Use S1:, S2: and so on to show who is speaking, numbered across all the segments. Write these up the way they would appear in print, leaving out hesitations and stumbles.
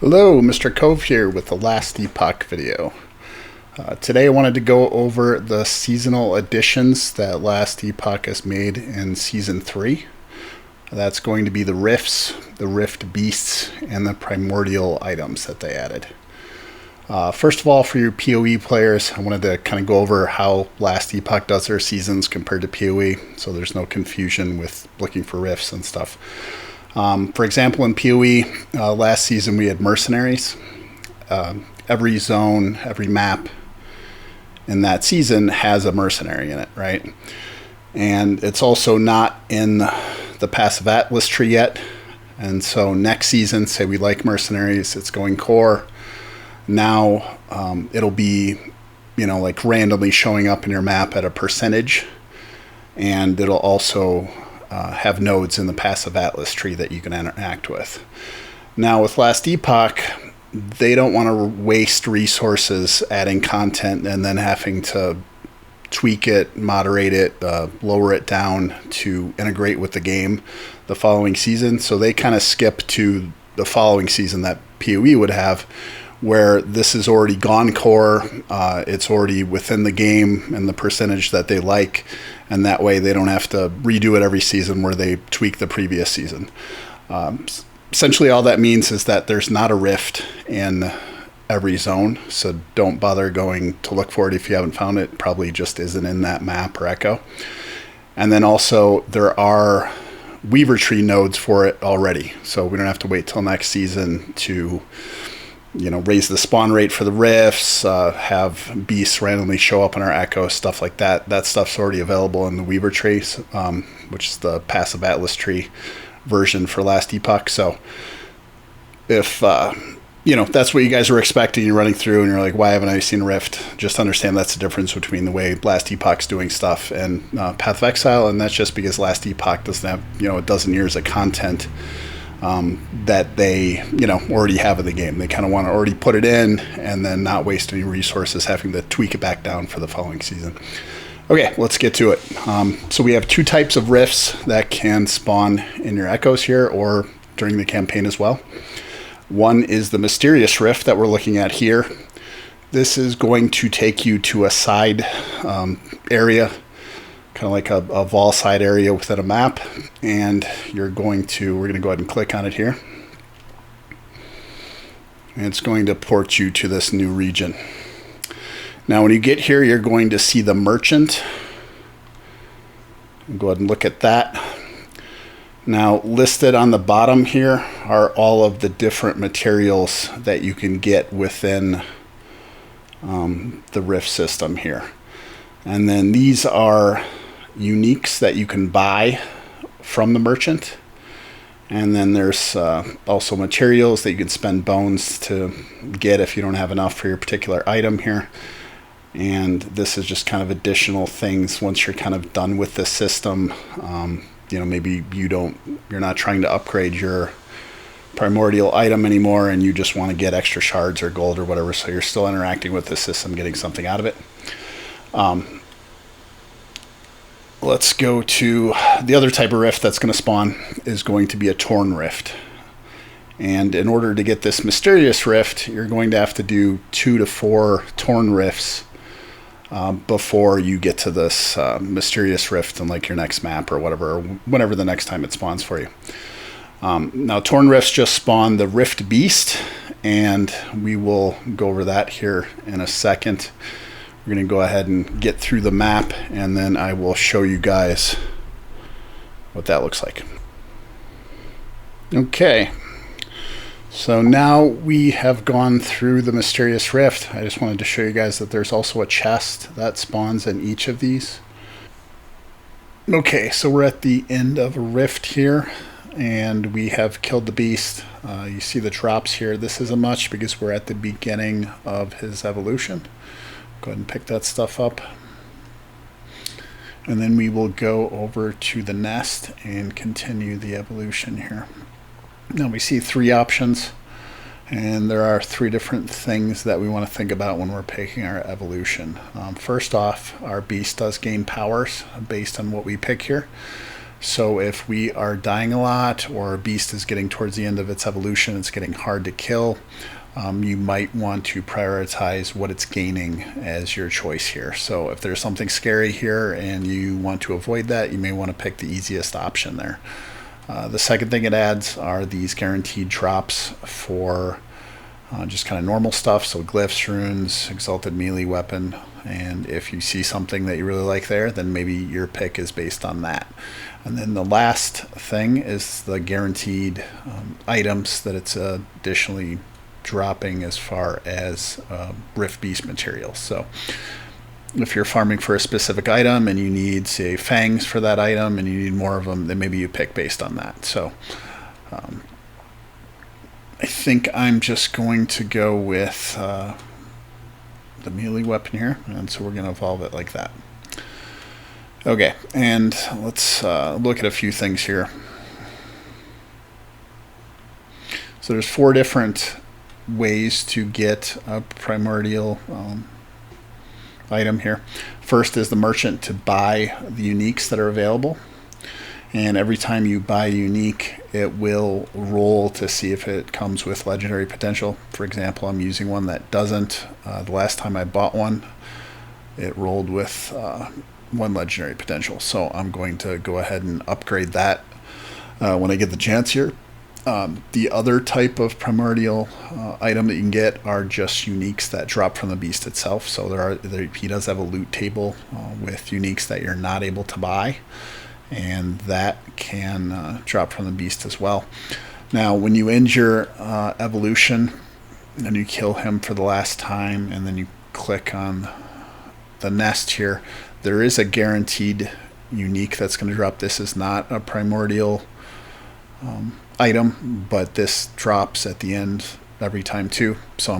S1: Hello, Mr. Cove here with the last Epoch video. Today I wanted to go over the seasonal additions that last Epoch has made in Season 3. That's going to be the rifts, the rift beasts, and the primordial items that they added. First of all, for your PoE players, I wanted to kind of go over how last Epoch does their seasons compared to PoE, so there's no confusion with looking for rifts and stuff. For example, in PoE, last season we had mercenaries. Every zone, every map in that season has a mercenary in it, right? And it's also not in the passive atlas tree yet. And so next season, say we like mercenaries, it's going core. Now it'll be, like randomly showing up in your map at a percentage. And it'll also have nodes in the passive atlas tree that you can interact with. Now with last Epoch, they don't want to waste resources adding content and then having to tweak it, moderate it, lower it down to integrate with the game the following season. So they kind of skip to the following season that PoE would have, where this is already gone core, it's already within the game and the percentage that they like, and that way they don't have to redo it every season where they tweak the previous season. Essentially all that means is that there's not a rift in every zone, so don't bother going to look for it if you haven't found it. Probably just isn't in that map or echo. And then also there are weaver tree nodes for it already, so we don't have to wait till next season to raise the spawn rate for the rifts, have beasts randomly show up in our echo, stuff like that. That stuff's already available in the weaver trees, which is the passive atlas tree version for last Epoch. So if that's what you guys were expecting, you're running through and you're like, why haven't I seen a rift? Just understand that's the difference between the way last Epoch's doing stuff and Path of Exile, and that's just because last Epoch doesn't have a dozen years of content that they already have in the game. They kind of want to already put it in and then not waste any resources having to tweak it back down for the following season. Okay, let's get to it. So we have two types of rifts that can spawn in your echoes here or during the campaign as well. One is the mysterious rift that we're looking at here. This is going to take you to a side area, kind of like a vol side area within a map, and we're going to go ahead and click on it here, and it's going to port you to this new region. Now when you get here, you're going to see the merchant. Go ahead and look at that. Now listed on the bottom here are all of the different materials that you can get within the rift system here, and then these are uniques that you can buy from the merchant, and then there's also materials that you can spend bones to get if you don't have enough for your particular item here. And this is just kind of additional things once you're kind of done with the system. Maybe you're not trying to upgrade your primordial item anymore and you just want to get extra shards or gold or whatever, so you're still interacting with the system, getting something out of it. Let's go to the other type of rift that's going to spawn is going to be a torn rift. And in order to get this mysterious rift, you're going to have to do 2 to 4 torn rifts before you get to this mysterious rift in like your next map or whatever, or whenever the next time it spawns for you. Now torn rifts just spawn the rift beast, and we will go over that here in a second. We're going to go ahead and get through the map, and then I will show you guys what that looks like. Okay, so now we have gone through the mysterious rift. I just wanted to show you guys that there's also a chest that spawns in each of these. Okay, so we're at the end of a rift here, and we have killed the beast. You see the drops here. This isn't much because we're at the beginning of his evolution. Go ahead and pick that stuff up. And then we will go over to the nest and continue the evolution here. Now we see 3 options, and there are 3 different things that we want to think about when we're picking our evolution. First off, our beast does gain powers based on what we pick here. So if we are dying a lot, or a beast is getting towards the end of its evolution, it's getting hard to kill, you might want to prioritize what it's gaining as your choice here. So if there's something scary here and you want to avoid that, you may want to pick the easiest option there. The second thing it adds are these guaranteed drops for just kind of normal stuff, so glyphs, runes, exalted melee weapon, and if you see something that you really like there, then maybe your pick is based on that. And then the last thing is the guaranteed items that it's additionally dropping as far as Rift Beast materials. So if you're farming for a specific item and you need, say, fangs for that item and you need more of them, then maybe you pick based on that. So I think I'm just going to go with the melee weapon here, and so we're going to evolve it like that. Okay, and let's look at a few things here. So there's 4 different ways to get a primordial item here. First is the merchant to buy the uniques that are available, and every time you buy a unique, it will roll to see if it comes with legendary potential. For example, I'm using one that doesn't. The last time I bought one, it rolled with 1 legendary potential, so I'm going to go ahead and upgrade that when I get the chance here. The other type of primordial item that you can get are just uniques that drop from the beast itself. So he does have a loot table with uniques that you're not able to buy, and that can drop from the beast as well. Now, when you end your evolution and you kill him for the last time, and then you click on the nest here, there is a guaranteed unique that's going to drop. This is not a primordial item, but this drops at the end every time too. So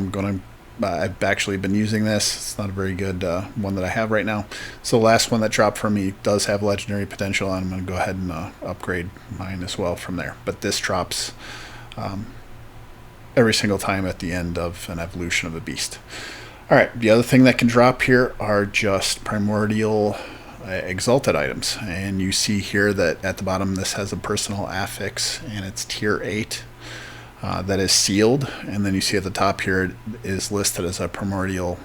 S1: I've actually been using this. It's not a very good one that I have right now. So the last one that dropped for me does have legendary potential, and I'm going to go ahead and upgrade mine as well from there. But this drops every single time at the end of an evolution of a beast. Alright, the other thing that can drop here are just primordial exalted items, and you see here that at the bottom this has a personal affix and it's tier 8 that is sealed, and then you see at the top here it is listed as a primordial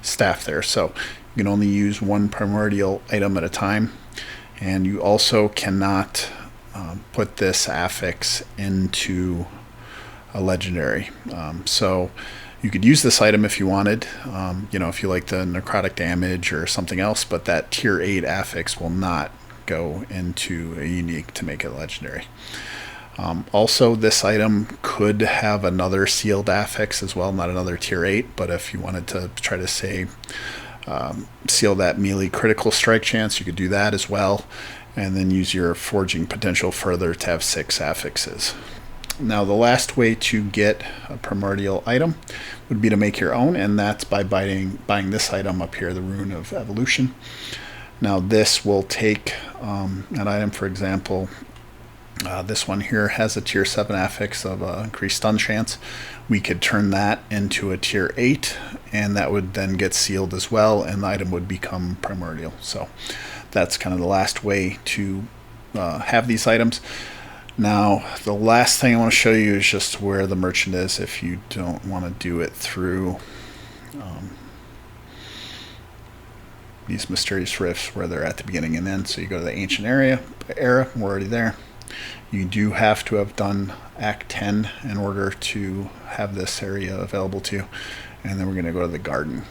S1: staff there. So you can only use 1 primordial item at a time, and you also cannot put this affix into a legendary. So you could use this item if you wanted, if you like the necrotic damage or something else, but that tier 8 affix will not go into a unique to make it legendary. Also, this item could have another sealed affix as well, not another tier 8, but if you wanted to try to say seal that melee critical strike chance, you could do that as well, and then use your forging potential further to have 6 affixes. Now, the last way to get a primordial item would be to make your own, and that's by buying this item up here, the Rune of Evolution. Now, this will take an item, for example, this one here has a tier 7 affix of increased stun chance. We could turn that into a tier 8, and that would then get sealed as well, and the item would become primordial. So that's kind of the last way to have these items. Now, the last thing I want to show you is just where the merchant is if you don't want to do it through these mysterious rifts where they're at the beginning and end. So you go to the ancient era, we're already there. You do have to have done Act 10 in order to have this area available to you. And then we're going to go to the garden.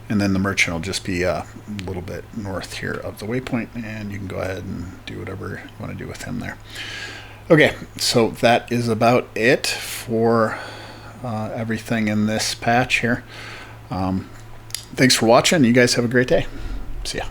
S1: And then the merchant will just be a little bit north here of the waypoint, and you can go ahead and do whatever you want to do with him there. Okay, so that is about it for everything in this patch here. Thanks for watching. You guys have a great day. See ya.